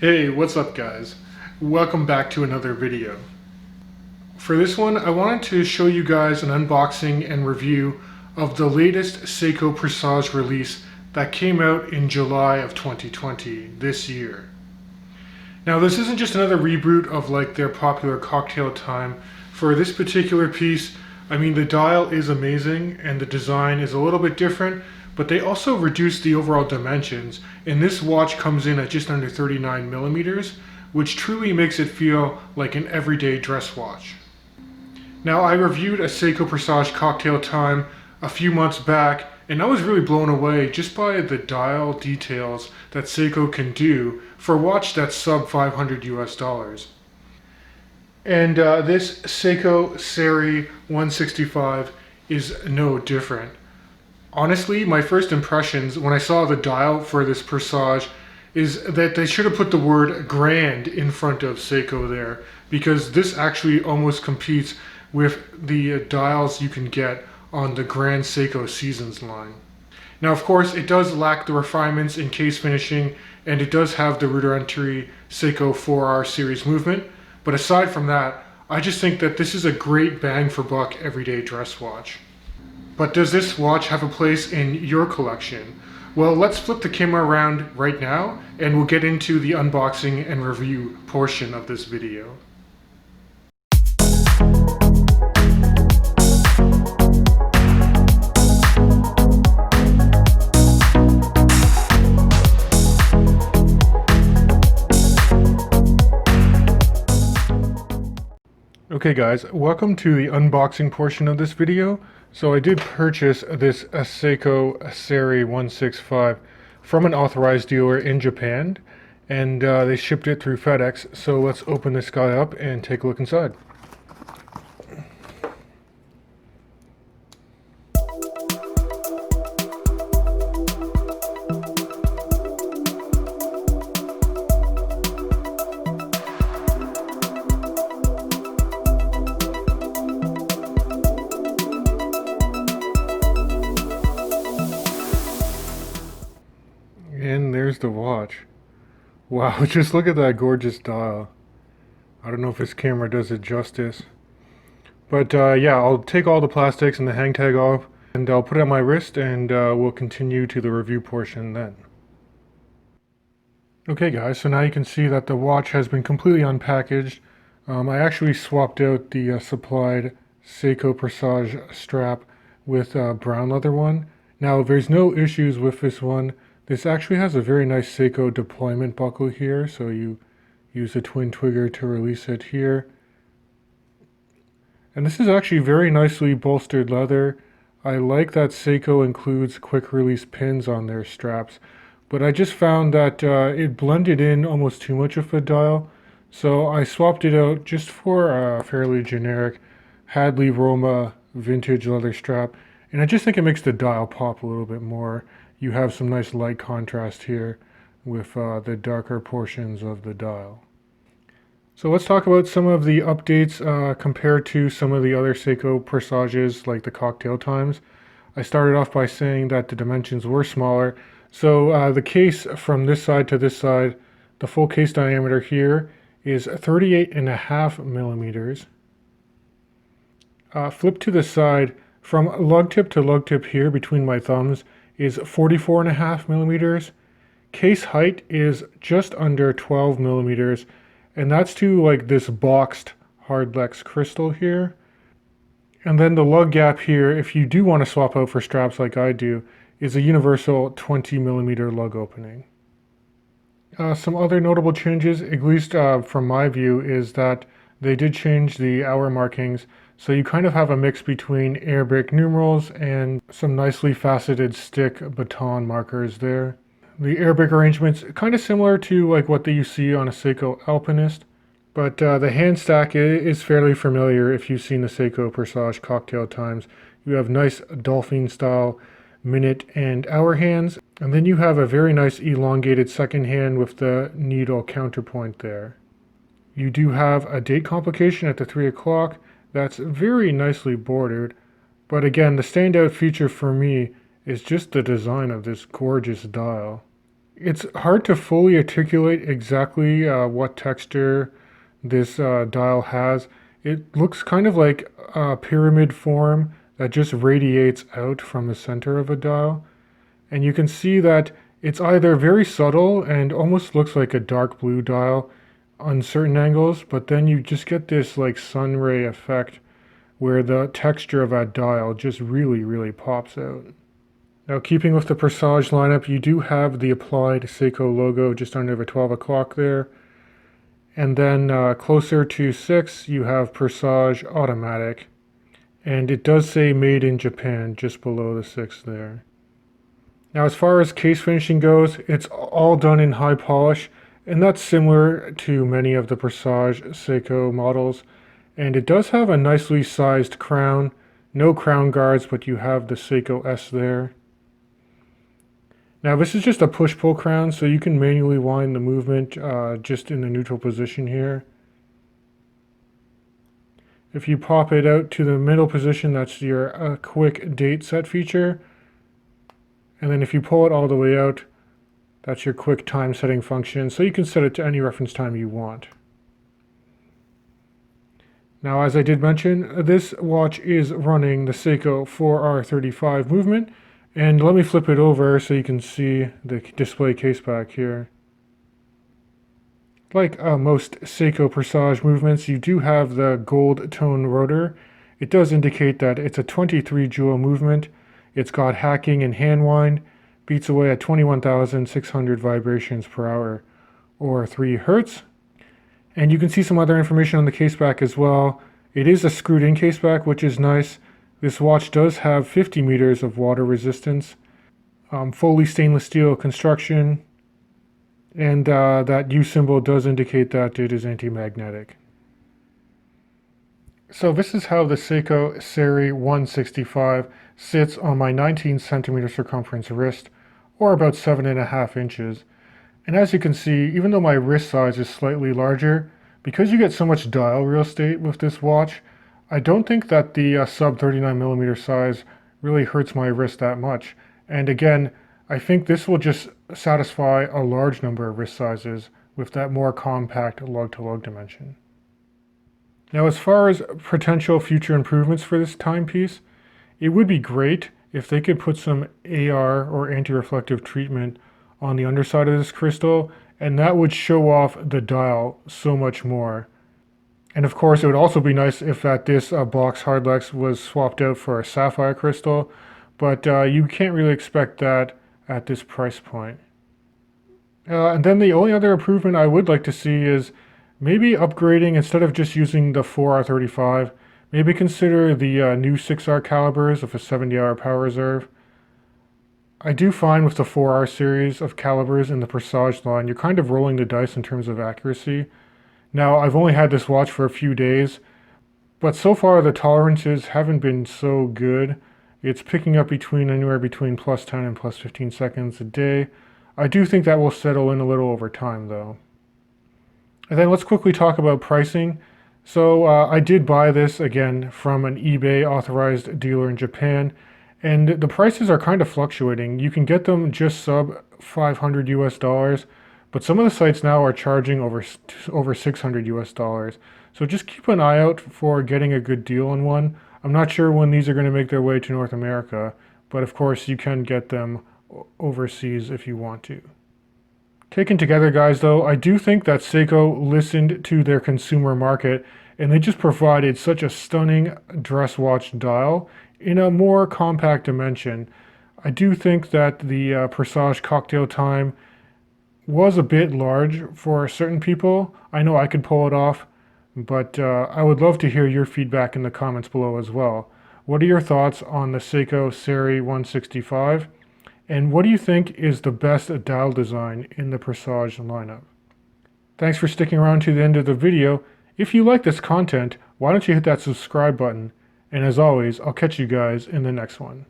Hey, what's up guys? Welcome back to another video. For this one, I wanted to show you guys an unboxing and review of the latest Seiko Presage release that came out in July of 2020, this year. Now this isn't just another reboot of like their popular cocktail time. For this particular piece, I mean the dial is amazing and the design is a little bit different, but they also reduced the overall dimensions, and this watch comes in at just under 39 millimeters, which truly makes it feel like an everyday dress watch. Now, I reviewed a Seiko Presage cocktail time a few months back, and I was really blown away just by the dial details that Seiko can do for a watch that's sub 500 US dollars. And this Seiko SARY165 is no different. Honestly, my first impressions when I saw the dial for this Presage is that they should have put the word grand in front of Seiko there, because this actually almost competes with the dials you can get on the Grand Seiko Seasons line. Now, of course, it does lack the refinements in case finishing, and it does have the rudimentary Seiko 4R series movement, but aside from that, I just think that this is a great bang for buck everyday dress watch. But does this watch have a place in your collection? Well, let's flip the camera around right now and we'll get into the unboxing and review portion of this video. Okay guys, welcome to the unboxing portion of this video. So I did purchase this Seiko SARY165 from an authorized dealer in Japan, and they shipped it through FedEx. So let's open this guy up and take a look inside. And there's the watch. Wow, just look at that gorgeous dial. I don't know if this camera does it justice. But yeah, I'll take all the plastics and the hang tag off, and I'll put it on my wrist, and we'll continue to the review portion then. Okay guys, so now you can see that the watch has been completely unpackaged. I actually swapped out the supplied Seiko Presage strap with a brown leather one. Now there's no issues with this one. This actually has a very nice Seiko deployment buckle here, so you use a twin trigger to release it here. And this is actually very nicely bolstered leather. I like that Seiko includes quick release pins on their straps, but I just found that it blended in almost too much of a dial, so I swapped it out just for a fairly generic Hadley Roma vintage leather strap, and I just think it makes the dial pop a little bit more. You have some nice light contrast here with the darker portions of the dial. So let's talk about some of the updates compared to some of the other Seiko Presages, like the cocktail times. I started off by saying that the dimensions were smaller. So the case from this side to this side, the full case diameter here is 38.5 millimeters. Flip to the side, from lug tip to lug tip here between my thumbs is 44.5 millimeters. Case height is just under 12 millimeters, and that's to like this boxed Hardlex crystal here. And then the lug gap here, if you do want to swap out for straps like I do, is a universal 20 millimeter lug opening. Some other notable changes, at least from my view, is that they did change the hour markings, so you kind of have a mix between Arabic numerals and some nicely faceted stick baton markers there. The Arabic arrangement's kind of similar to like what you see on a Seiko Alpinist, but the hand stack is fairly familiar if you've seen the Seiko Presage cocktail times. You have nice dolphin style minute and hour hands, and then you have a very nice elongated second hand with the needle counterpoint there. You do have a date complication at the 3 o'clock. That's very nicely bordered, but again, the standout feature for me is just the design of this gorgeous dial. It's hard to fully articulate exactly what texture this dial has. It looks kind of like a pyramid form that just radiates out from the center of a dial. And you can see that it's either very subtle and almost looks like a dark blue dial on certain angles, but then you just get this like sun ray effect where the texture of that dial just really pops out. Now, keeping with the Presage lineup, you do have the applied Seiko logo just under the 12 o'clock there. And then closer to 6, you have Presage Automatic. And it does say Made in Japan just below the 6 there. Now, as far as case finishing goes, it's all done in high polish, and that's similar to many of the Presage Seiko models. And it does have a nicely sized crown. No crown guards, but you have the Seiko S there. Now this is just a push-pull crown, so you can manually wind the movement just in the neutral position here. If you pop it out to the middle position, that's your quick date set feature. And then if you pull it all the way out, that's your quick time setting function, so you can set it to any reference time you want. Now, as I did mention, this watch is running the Seiko 4R35 movement. And let me flip it over so you can see the display case back here. Like most Seiko Presage movements, you do have the gold tone rotor. It does indicate that it's a 23 jewel movement. It's got hacking and hand wind, beats away at 21,600 vibrations per hour, or 3 Hertz. And you can see some other information on the case back as well. It is a screwed in case back, which is nice. This watch does have 50 meters of water resistance, fully stainless steel construction, and that U symbol does indicate that it is anti-magnetic. So this is how the Seiko SARY165 sits on my 19 centimeter circumference wrist, or about 7.5 inches. And as you can see, even though my wrist size is slightly larger, because you get so much dial real estate with this watch, I don't think that the sub 39mm size really hurts my wrist that much. And again, I think this will just satisfy a large number of wrist sizes with that more compact lug-to-lug dimension. Now, as far as potential future improvements for this timepiece, it would be great if they could put some AR or anti-reflective treatment on the underside of this crystal, and that would show off the dial so much more. And of course, it would also be nice if this box hardlex was swapped out for a sapphire crystal, but you can't really expect that at this price point. And then the only other improvement I would like to see is maybe upgrading, instead of just using the 4R35, maybe consider the new 6R calibers with a 70-hour power reserve. I do find with the 4R series of calibers in the Presage line, you're kind of rolling the dice in terms of accuracy. Now, I've only had this watch for a few days, but so far the tolerances haven't been so good. It's picking up anywhere between plus 10 and plus 15 seconds a day. I do think that will settle in a little over time, though. And then let's quickly talk about pricing. So I did buy this, again, from an eBay authorized dealer in Japan, and the prices are kind of fluctuating. You can get them just sub $500 US, but some of the sites now are charging over $600 US. So just keep an eye out for getting a good deal on one. I'm not sure when these are going to make their way to North America, but of course you can get them overseas if you want to. Taken together, guys, though, I do think that Seiko listened to their consumer market, and they just provided such a stunning dress watch dial in a more compact dimension. I do think that the Presage cocktail time was a bit large for certain people. I know I could pull it off, but I would love to hear your feedback in the comments below as well. What are your thoughts on the Seiko SARY165? And what do you think is the best dial design in the Presage lineup? Thanks for sticking around to the end of the video. If you like this content, why don't you hit that subscribe button? And as always, I'll catch you guys in the next one.